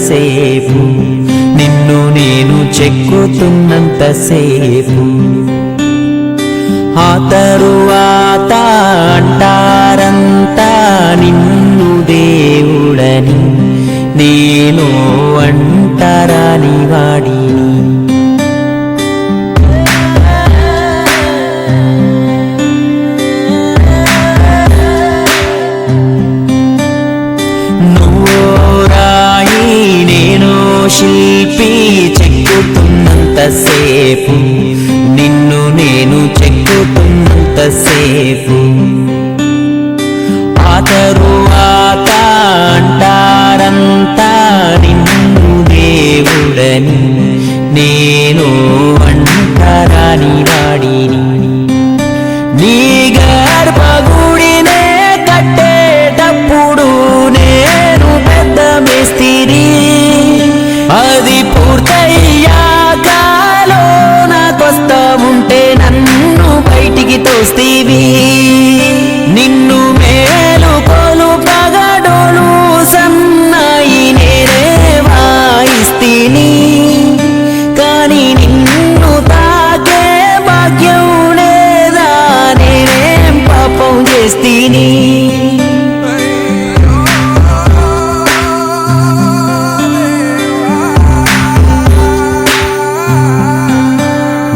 సేపు, నిన్ను నేను చెక్కుతున్నంతసేపు. ఆ తరువాత అంటారంతా నిన్ను దేవుడని, నేను అంటరాని వాడిని. నువ్వో రాయి నేను శిల్పి, చెక్కుతున్నంతసేపు, నిన్ను నేను చెక్కుతున్నంతసేపు. ఆ తరువాత అంటారంతా నిన్ను దేవుడని, నేను అంటరాని వాడిని. నీ గర్భగుడినే కట్టేటప్పుడు నేను పెద్ద మేస్తిరి, అది పూర్తయ్యాక లోనకొస్తా ఉంటే నన్ను బయటికి తోస్తీవి. నిన్ను మేలుకొలు పగడోలు సన్నాయి నేనే వాయిస్తీని, కానీ నిన్ను తాకే భాగ్యం లేదా, నేనేం పాపం చేస్తీని.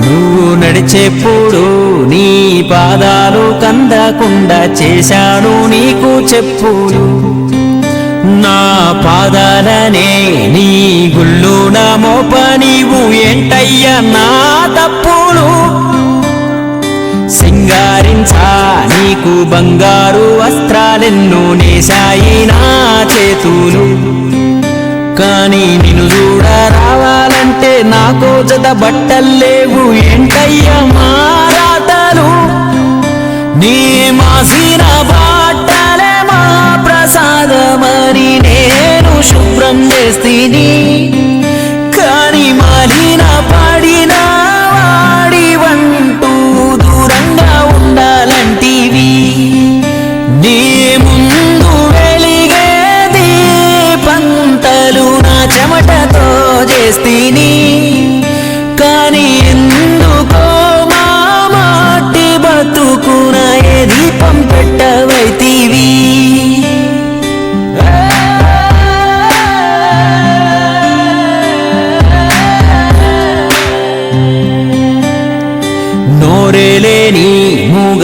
నువ్వు నడిచేప్పుడు నీ పాదాలు కందకుండా చేశాను నీకు చెప్పులు. నా పాదాలనే నీ గుళ్ళున మోప నీవు ఏంటయ్యా నా తప్పులు. సింగారించా నీకు బంగారు వస్త్రాలెన్నో నేశాయి నా చేతులు, కానీ నిన్ను చూడ రావాలంటే నాకో జత బట్టల్లేవు ఏంటయ్యా మారాతలు. నీ మాసిన బట్టలే మా ప్రసాదమని నేను శుభ్రం చేస్తీని, కానీ మాలిన పడిన వాడి వంటూ దూరంగా ఉండాలంటివి. నీ ముందు వెలిగే దీపంతలు నా చెమటతో చేస్తీని, కానీ ఎందుకో మా మాటి బతుకున ఏ దీపం పెట్టవైతివి. నోరే